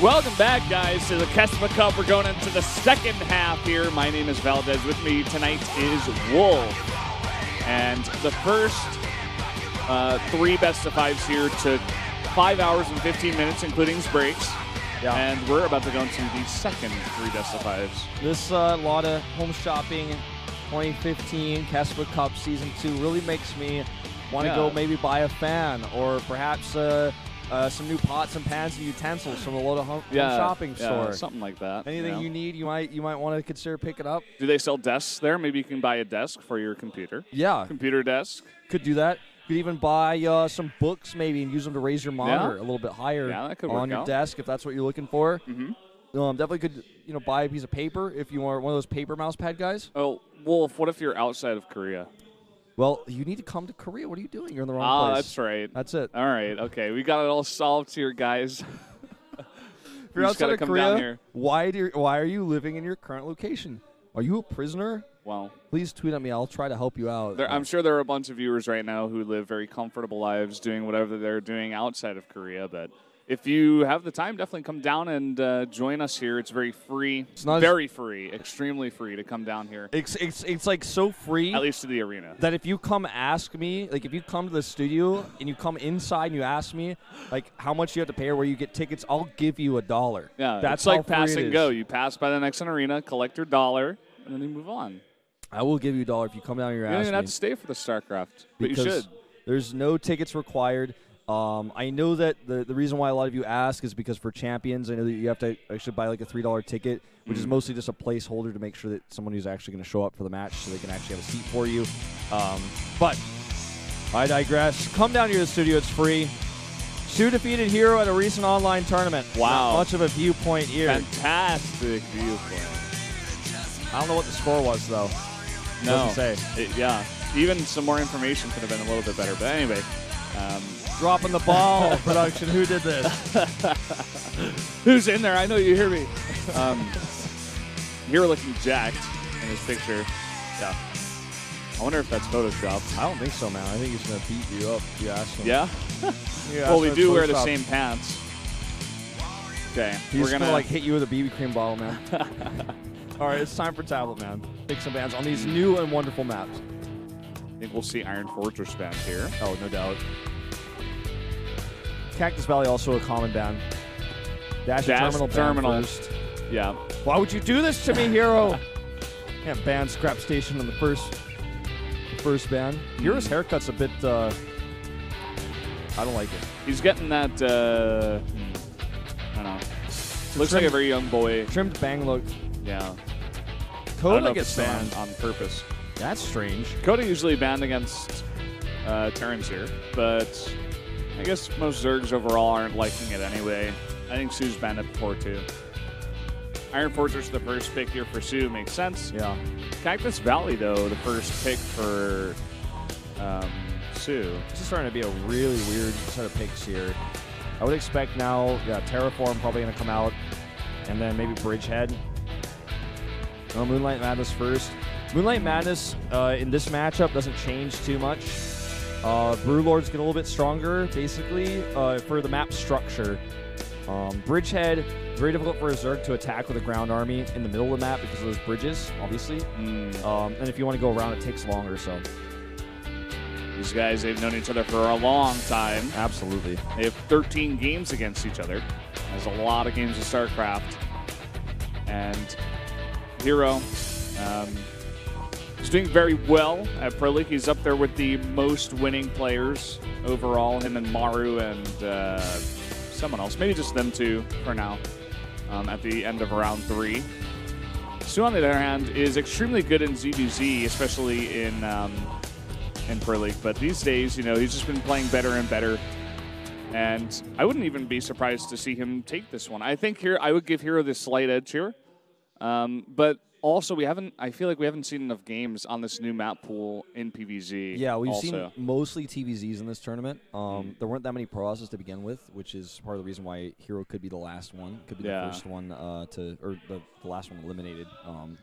Welcome back, guys, to the KeSPA Cup. We're going into the second half here. My name is Valdez. With me tonight is Wolf. And the first 3 best-of-5s here took 5 hours and 15 minutes, including breaks. Yeah. And we're about to go into the second 3 best-of-5s. This lot of home shopping 2015 KeSPA Cup Season 2 really makes me want to go maybe buy a fan or perhaps some new pots and pans and utensils from a local home shopping store. Something like that. Anything you need, you might want to consider picking up. Do they sell desks there? Maybe you can buy a desk for your computer. Yeah. Computer desk. Could do that. Could even buy some books maybe and use them to raise your monitor a little bit higher on your desk if that's what you're looking for. Definitely could buy a piece of paper if you are one of those paper mouse pad guys. Oh, Wolf, what if you're outside of Korea? Well, you need to come to Korea. What are you doing? You're in the wrong place. That's right. That's it. All right. Okay. We got it all solved here, guys. If you're outside of Korea, why are you living in your current location? Are you a prisoner? Well, please tweet at me. I'll try to help you out. I'm sure there are a bunch of viewers right now who live very comfortable lives doing whatever they're doing outside of Korea, but if you have the time, definitely come down and join us here. It's very free. It's not very free, extremely free to come down here. It's like so free. At least to the arena. That if you come ask me, like if you come to the studio and you come inside and you ask me, like how much you have to pay or where you get tickets, I'll give you $1. Yeah, that's like pass and go. You pass by the next arena, collect your $1, and then you move on. I will give you $1 if you come down here and ask me. You don't even have to stay for the Starcraft, but you should. There's no tickets required. I know that the reason why a lot of you ask is because for champions, I know that you have to actually buy like a $3 ticket, which is mostly just a placeholder to make sure that someone who's actually going to show up for the match so they can actually have a seat for you. But I digress. Come down here to the studio. It's free. soO defeated herO at a recent online tournament. Wow. Not much of a viewpoint here. Fantastic viewpoint. I don't know what the score was, though. No. Doesn't say. Yeah. Even some more information could have been a little bit better. But anyway. Dropping the ball, production. Who did this? Who's in there? I know you hear me. herO looking jacked in his picture. Yeah. I wonder if that's Photoshopped. I don't think so, man. I think he's going to beat you up if you ask him. Yeah? Well, we do wear the same pants. Okay. He's going to like hit you with a BB cream bottle, man. All right, it's time for Tablet, man. Pick some bands on these new and wonderful maps. I think we'll see Iron Fortress band here. Oh, no doubt. Cactus Valley, also a common band. Dash Terminal first. Yeah. Why would you do this to me, herO? Yeah, band Scrap Station on the first band. herO's haircut's a bit, I don't like it. He's getting that, I don't know. Looks like a very young boy. Trimmed bang look. Yeah. Coda gets banned on purpose. That's strange. Coda usually banned against Terrans here, but I guess most Zergs overall aren't liking it anyway. I think soO's banned it before too. Iron Fortress, the first pick here for soO, makes sense. Yeah. Cactus Valley, though, the first pick for soO. This is starting to be a really weird set of picks here. I would expect now, Terraform probably going to come out, and then maybe Bridgehead. No, Moonlight Madness first. Moonlight Madness in this matchup doesn't change too much. Brewlords get a little bit stronger, basically, for the map structure. Bridgehead, very difficult for a Zerg to attack with a ground army in the middle of the map because of those bridges, obviously. And if you want to go around, it takes longer, so. These guys, they've known each other for a long time. Absolutely. They have 13 games against each other. There's a lot of games of StarCraft. And herO is doing very well at Pro League. He's up there with the most winning players overall, him and Maru and someone else. Maybe just them two for now at the end of round 3. soO, on the other hand, is extremely good in ZVZ, especially in Pro League. But these days, he's just been playing better and better. And I wouldn't even be surprised to see him take this one. I think I would give herO this slight edge here. But also, I feel like we haven't seen enough games on this new map pool in PvZ. Yeah, we've seen mostly TVZs in this tournament. There weren't that many Pro losses to begin with, which is part of the reason why herO could be the last one, could be the first one or the last one eliminated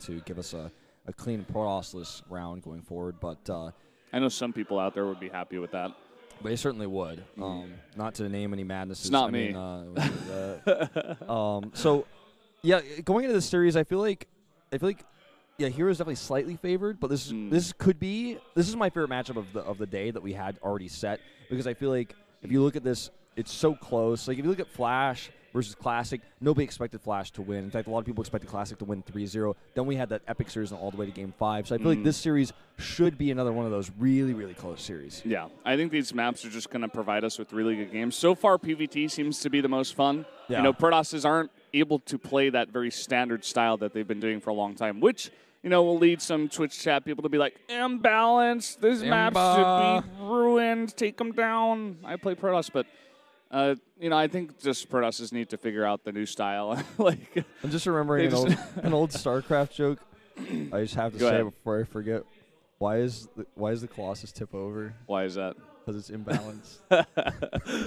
to give us a clean Pro lossless round going forward. But I know some people out there would be happy with that. They certainly would. Not to name any madnesses. It's not me. So, yeah, going into this series, I feel like, yeah, hero's definitely slightly favored, but this is my favorite matchup of the day that we had already set, because I feel like if you look at this, it's so close. Like if you look at Flash versus Classic, nobody expected Flash to win. In fact, a lot of people expected Classic to win 3-0. Then we had that epic series all the way to Game 5. So I feel like this series should be another one of those really, really close series. Yeah, I think these maps are just going to provide us with really good games. So far, PvT seems to be the most fun. Yeah. You know, Protosses aren't able to play that very standard style that they've been doing for a long time, which, you know, will lead some Twitch chat people to be like, imbalanced, this map should be ruined, take them down. I play Protoss, but... you know, I think just Protosses need to figure out the new style. Like, I'm just remembering an old Starcraft joke. I just have to say before I forget. Why is the Colossus tip over? Why is that? Because it's imbalanced.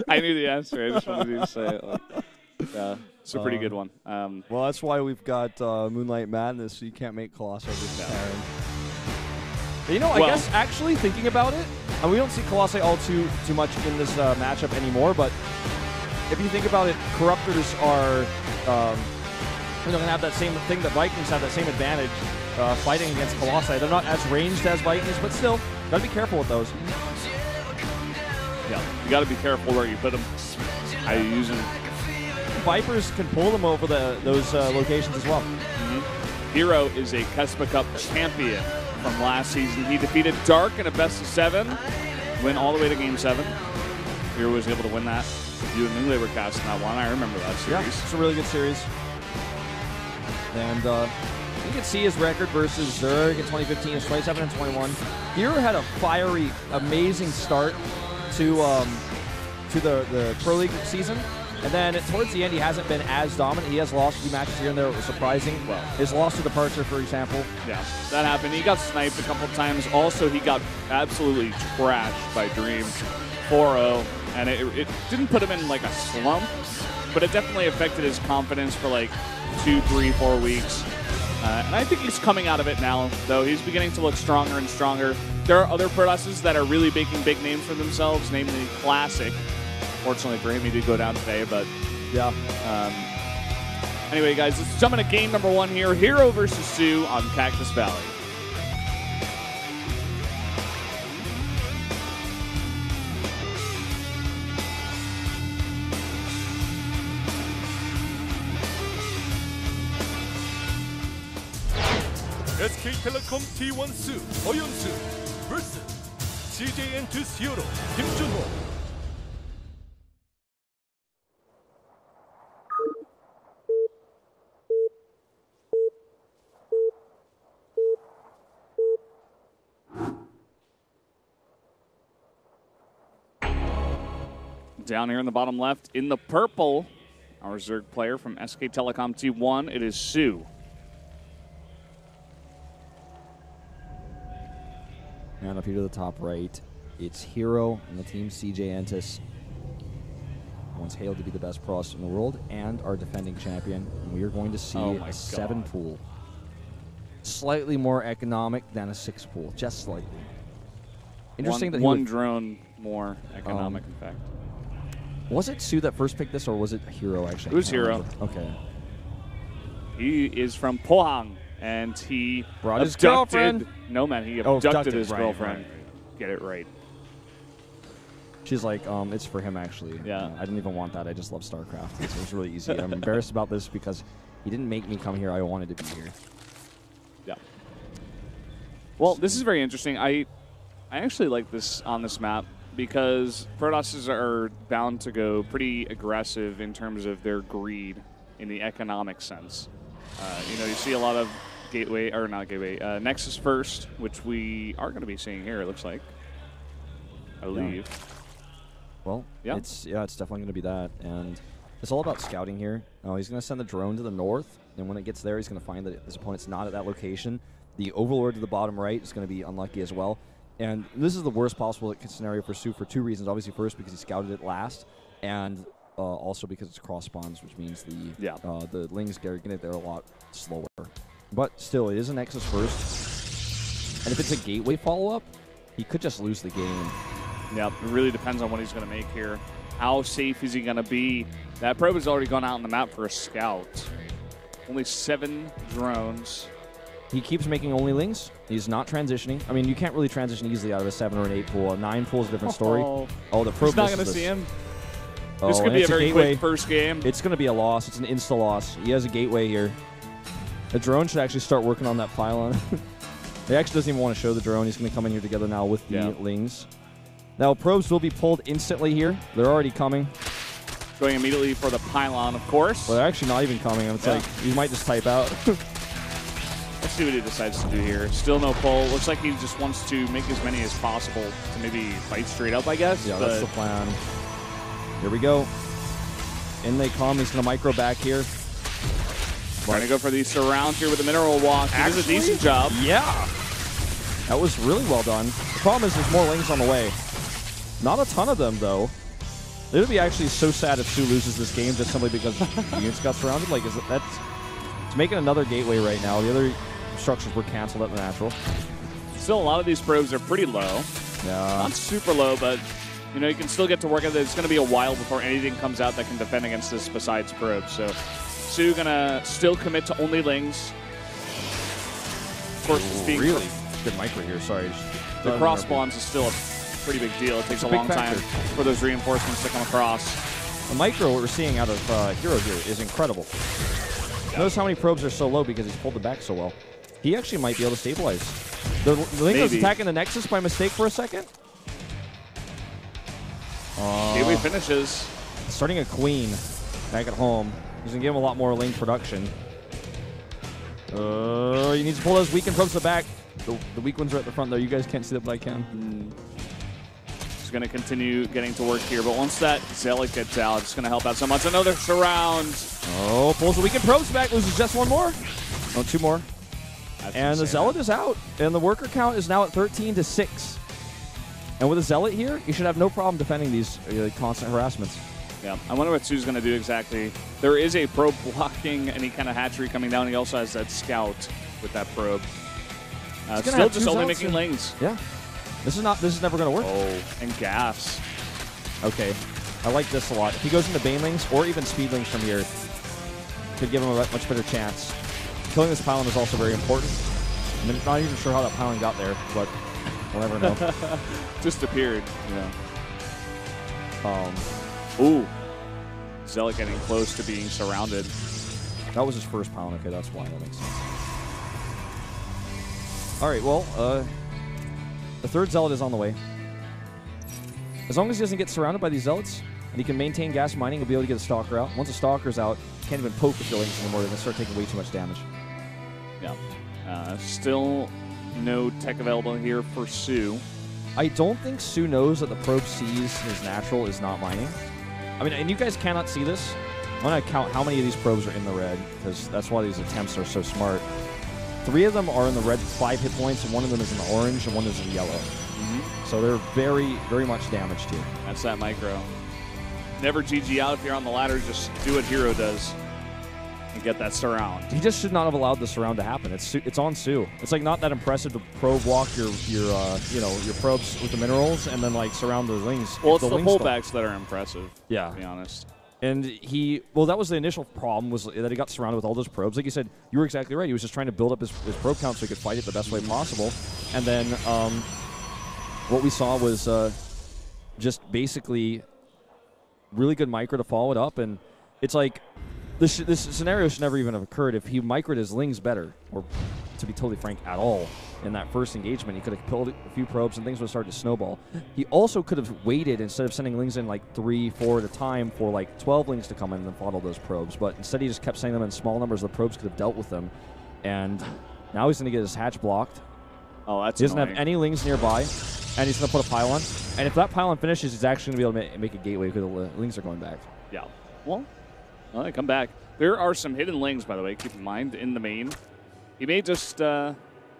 I knew the answer. I just wanted you to say it. Like, yeah, it's a pretty good one. Well, that's why we've got Moonlight Madness, so you can't make Colossus over Terran. You know, I guess actually thinking about it, and we don't see Colossi all too much in this matchup anymore, but if you think about it, Corruptors are going to have that same thing that Vikings have, that same advantage fighting against Colossi. They're not as ranged as Vikings, but still, got to be careful with those. Yeah, you got to be careful where you put them, how you use them. Vipers can pull them over those locations as well. herO is a KeSPA Cup champion from last season. He defeated Dark in a best-of-7, win all the way to Game 7. herO was able to win that. You and Nule were casting that one. I remember that series. Yeah, it's a really good series. And you can see his record versus Zerg in 2015 is 27-21. herO had a fiery, amazing start to the Pro League season. And then towards the end, he hasn't been as dominant. He has lost a few matches here and there. It was surprising. Well, his loss to Departure, for example. Yeah, that happened. He got sniped a couple times. Also, he got absolutely trashed by Dream 4-0. And it didn't put him in like a slump, but it definitely affected his confidence for like 2, 3, 4 weeks. And I think he's coming out of it now, though. He's beginning to look stronger and stronger. There are other Protosses that are really making big names for themselves, namely Classic. Fortunately for him, he did go down today, but yeah. Anyway, guys, let's jump into game number 1 here. herO versus soO on Cactus Valley. SK Telecom T1 soO, Oyeon-soo vs. CJ Entus herO, Kim Junho. Down here in the bottom left, in the purple, our Zerg player from SK Telecom T1, it is soO. And up here to the top right, it's herO and the team CJ Entus. Once hailed to be the best Protoss in the world and our defending champion. And we are going to see a 7 pool. Slightly more economic than a 6 pool, just slightly. Interesting that one drone more economic, in fact. Was it soO that first picked this, or was it herO actually? It was herO. Okay. He is from Pohang, and he brought his girlfriend. No, man, he abducted his right, girlfriend. Right. Get it right. She's like, it's for him, actually. Yeah. I didn't even want that. I just love StarCraft. So it was really easy. I'm embarrassed about this because he didn't make me come here. I wanted to be here. Yeah. Well, this is very interesting. I actually like this on this map because Protosses are bound to go pretty aggressive in terms of their greed in the economic sense. You know, you see a lot of Nexus first, which we are going to be seeing here, it looks like. I believe. Yeah. Well, yeah, it's definitely going to be that. And it's all about scouting here. He's going to send the drone to the north, and when it gets there, he's going to find that his opponent's not at that location. The Overlord to the bottom right is going to be unlucky as well. And this is the worst possible scenario for soO for 2 reasons. Obviously, first, because he scouted it last, and also because it's cross spawns, which means the Lings are getting there a lot slower. But still, it is a Nexus first. And if it's a gateway follow-up, he could just lose the game. Yeah, it really depends on what he's going to make here. How safe is he going to be? That probe has already gone out on the map for a scout. Only 7 drones. He keeps making only lings. He's not transitioning. I mean, you can't really transition easily out of a 7 or an 8 pool. A 9 pool is a different story. Oh, the probe. He's not going to see him. Oh, this could be a very quick first game. It's going to be a loss. It's an insta loss. He has a gateway here. The drone should actually start working on that pylon. He actually doesn't even want to show the drone. He's going to come in here together now with the lings. Now, probes will be pulled instantly here. They're already coming. Going immediately for the pylon, of course. Well, they're actually not even coming. It's like, you might just type out. Let's see what he decides to do here. Still no pull. Looks like he just wants to make as many as possible to maybe fight straight up, I guess. Yeah, that's the plan. Here we go. In they come. He's going to micro back here. Trying to go for the surround here with the mineral walk. He does a decent job. Yeah. That was really well done. The problem is there's more lings on the way. Not a ton of them, though. It would be actually so sad if soO loses this game just simply because the units got surrounded. Like, it's making another gateway right now. The other structures were canceled at the natural. Still, a lot of these probes are pretty low. Yeah. Not super low, but you know, you can still get to work at it. It's going to be a while before anything comes out that can defend against this besides probes. So soO going to still commit to only lings. Of course, it's being really good micro here. Sorry. The cross spawns is still a pretty big deal. It takes a long time for those reinforcements to come across. The micro what we're seeing out of herO here is incredible. Notice how many probes are so low because he's pulled it back so well. He actually might be able to stabilize. The link was attacking the Nexus by mistake for a second. Gateway finishes. Starting a queen back at home. He's going to give him a lot more lane production. He needs to pull those weakened probes to the back. The weak ones are at the front, though. You guys can't see that, but I can. He's going to continue getting to work here, but once that Zealot gets out, it's going to help out so much. Another surround. Oh, pulls the weakened probes back. Loses just one more. Oh, 2 more. That's and the Zealot is out. And the worker count is now at 13-6. And with a Zealot here, you should have no problem defending these constant harassments. Yeah, I wonder what soO's going to do exactly. There is a probe blocking any kind of hatchery coming down. He also has that scout with that probe. Still just only making lings. Yeah. This is never going to work. Oh, and gas. Okay. I like this a lot. If he goes into Banelings or even Speedlings from here, could give him a much better chance. Killing this pylon is also very important. I'm not even sure how that pylon got there, but we'll never know. Just appeared. Yeah. Ooh. Zealot getting close to being surrounded. That was his first pylon. Okay, that's why. That makes sense. All right, well, the third Zealot is on the way. As long as he doesn't get surrounded by these Zealots, and he can maintain gas mining, he'll be able to get a Stalker out. Once a Stalker's out, you can't even poke with your links anymore. They're going to start taking way too much damage. Yeah. Still no tech available here for soO. I don't think soO knows that the probe sees his natural is not mining. I mean, and you guys cannot see this. I'm going to count how many of these probes are in the red, because that's why these attempts are so smart. 3 of them are in the red 5 hit points, and 1 of them is in the orange, and 1 is in yellow. So they're very, very much damaged here. That's that micro. Never GG out if you're on the ladder. Just do what herO does and get that surround. He just should not have allowed the surround to happen. It's on soO. It's like not that impressive to probe walk your probes with the minerals and then like surround the lings. Well, it's the pullbacks that are impressive. Yeah, to be honest. And that was the initial problem, was that he got surrounded with all those probes. Like you said, you were exactly right. He was just trying to build up his probe count so he could fight it the best way possible. And then what we saw was just basically really good micro to follow it up. And it's like this scenario should never even have occurred if he microed his lings better, or to be totally frank, at all. In that first engagement, he could have pulled a few probes and things would have started to snowball. He also could have waited, instead of sending lings in like 3, 4 at a time, for like 12 lings to come in and then fought all those probes. But instead he just kept sending them in small numbers. The probes could have dealt with them. And now he's going to get his hatch blocked. Oh, that's He doesn't annoying. have any lings nearby, and he's going to put a pylon. And if that pylon finishes, he's actually going to be able to make a gateway because the lings are going back. Yeah. Well, they come back. There are some hidden lings, by the way, keep in mind, in the main. He may just...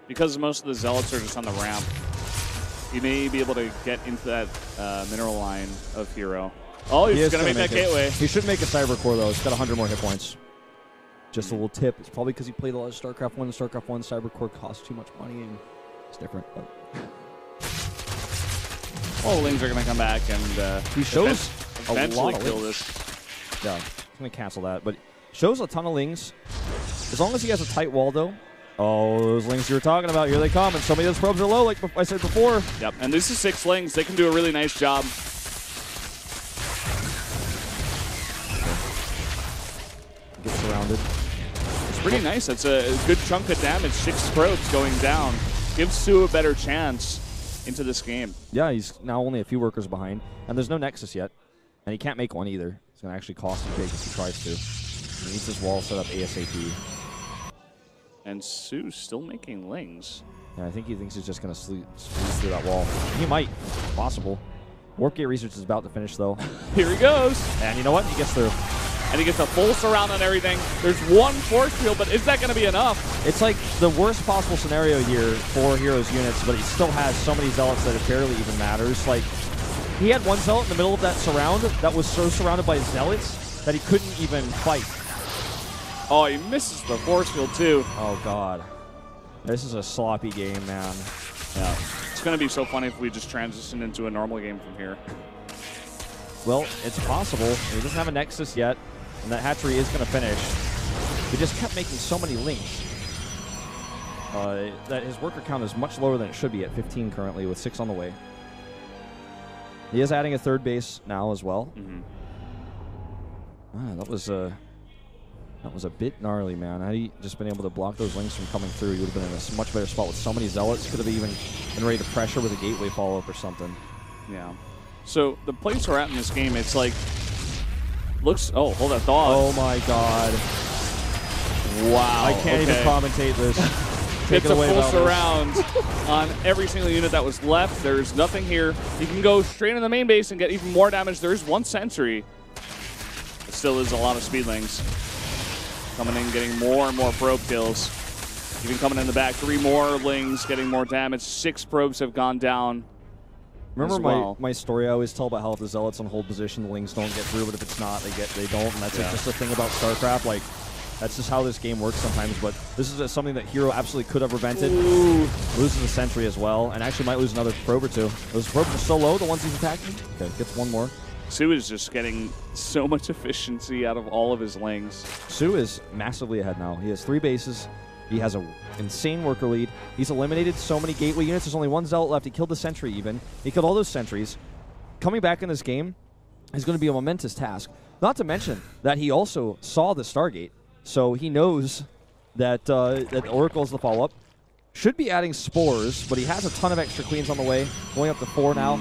because most of the Zealots are just on the ramp, he may be able to get into that mineral line of herO. Oh, he's going to make that gateway. He should make a Cyber Core, though. It's got 100 more hit points. Just a little tip. It's probably because he played a lot of StarCraft 1. The StarCraft 1 Cyber Core costs too much money, and it's different. But All the Lings are going to come back and he shows a eventually lot of kill Lings. this. Yeah, I'm going to cancel that. But shows a ton of Lings. As long as he has a tight wall, though. Oh, those Lings you were talking about, here they come. And some of those probes are low, like I said before. Yep, and this is 6 Lings. They can do a really nice job. Get surrounded. It's pretty nice. That's a good chunk of damage. 6 probes going down. Gives soO a better chance into this game. Yeah, he's now only a few workers behind. And there's no Nexus yet. And he can't make one either. It's going to actually cost him big if he tries to. He needs his wall set up ASAP. And soO's still making Lings. Yeah, I think he thinks he's just going to squeeze through that wall. He might. Possible. Warp Gate Research is about to finish, though. Here he goes. And you know what? He gets through. And he gets a full surround on everything. There's one force field, but is that going to be enough? It's like the worst possible scenario here for hero's units, but he still has so many zealots that it barely even matters. Like, he had one zealot in the middle of that surround that was so surrounded by zealots that he couldn't even fight. Oh, he misses the force field, too. Oh, God. This is a sloppy game, man. Yeah. It's going to be so funny if we just transition into a normal game from here. Well, it's possible. He doesn't have a Nexus yet, and that hatchery is going to finish. He just kept making so many Lings that his worker count is much lower than it should be at 15 currently, with 6 on the way. He is adding a 3rd base now as well. That was a bit gnarly, man. Had he just been able to block those Lings from coming through, he would have been in a much better spot with so many zealots. Could have even been ready to pressure with a gateway follow-up or something. Yeah. So the place we're at in this game, it's like, looks, oh, hold that thought. Oh my God. Wow. I can't even commentate this. It's a full surround on every single unit that was left. There's nothing here. You can go straight in the main base and get even more damage. There is 1 sentry. It still is a lot of speedlings. Coming in, getting more and more probe kills. Even coming in the back, 3 more Lings getting more damage. 6 probes have gone down. Remember my story I always tell about how if the Zealots on hold position, the Lings don't get through, but if it's not, they don't. And that's just the thing about Starcraft. Like, that's just how this game works sometimes. But this is something that herO absolutely could have prevented. Ooh. Loses a sentry as well, and actually might lose another probe or 2. Those probes are so low, the ones he's attacking. Okay, gets 1 more. soO is just getting so much efficiency out of all of his Lings. soO is massively ahead now. He has 3 bases. He has an insane worker lead. He's eliminated so many gateway units. There's only 1 zealot left. He killed the sentry even. He killed all those sentries. Coming back in this game is going to be a momentous task. Not to mention that he also saw the Stargate, so he knows that that Oracle is the follow-up. Should be adding spores, but he has a ton of extra queens on the way, going up to 4 now.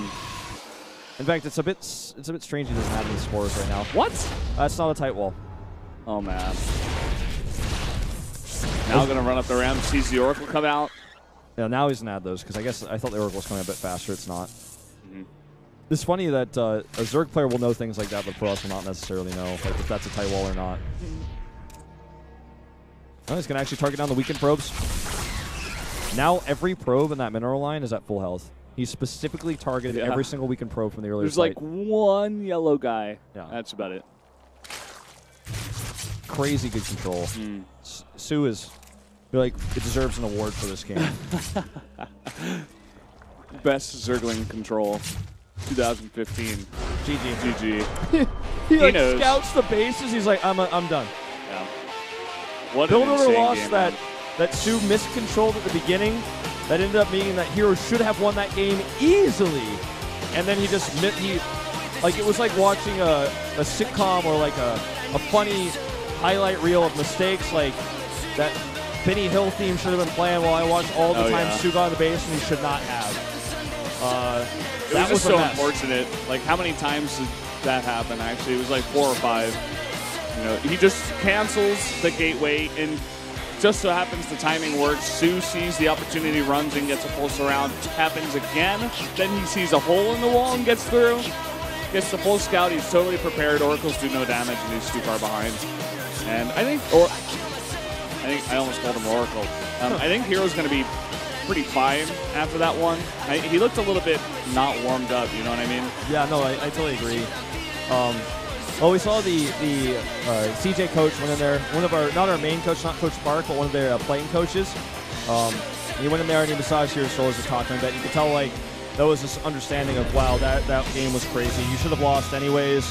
In fact, it's a bit strange he doesn't have any spores right now. What? That's not a tight wall. Oh, man. Now going to run up the ramp, sees the Oracle come out. Yeah, now he's going to add those, because I thought the Oracle was coming a bit faster. It's not. It's funny that a Zerg player will know things like that, but Protoss will not necessarily know if that's a tight wall or not. Oh, he's going to actually target down the weakened probes. Now every probe in that mineral line is at full health. He specifically targeted every single weakened probe from the earlier There's like 1 yellow guy. Yeah. That's about it. Crazy good control. soO is, it deserves an award for this game. Best Zergling control, 2015. GG. He he knows. scouts the bases. He's like, I'm done. Yeah. What Build an over insane loss game, that man. soO miscontrolled at the beginning. That ended up meaning that herO should have won that game easily. And then he just, it was like watching a sitcom or like a funny highlight reel of mistakes. Like that Benny Hill theme should have been playing while I watched all the time soO got on the base, and he should not have. It was just so unfortunate. Like, how many times did that happen, actually? It was like 4 or 5. You know, he just cancels the gateway, and just so happens the timing works. soO sees the opportunity, runs and gets a full surround. Happens again. Then he sees a hole in the wall and gets through. Gets the full scout. He's totally prepared. Oracles do no damage, and he's too far behind. And I think I almost called him Oracle. I think herO's going to be pretty fine after that one. He looked a little bit not warmed up, you know what I mean? Yeah, no, I totally agree. Well, we saw the CJ coach went in there. One of our, not our main coach, not Coach Park, but one of their playing coaches. He went in there and he massaged hero's shoulders to talk to him. But you could tell, like, that was this understanding of, wow, that game was crazy. You should have lost anyways.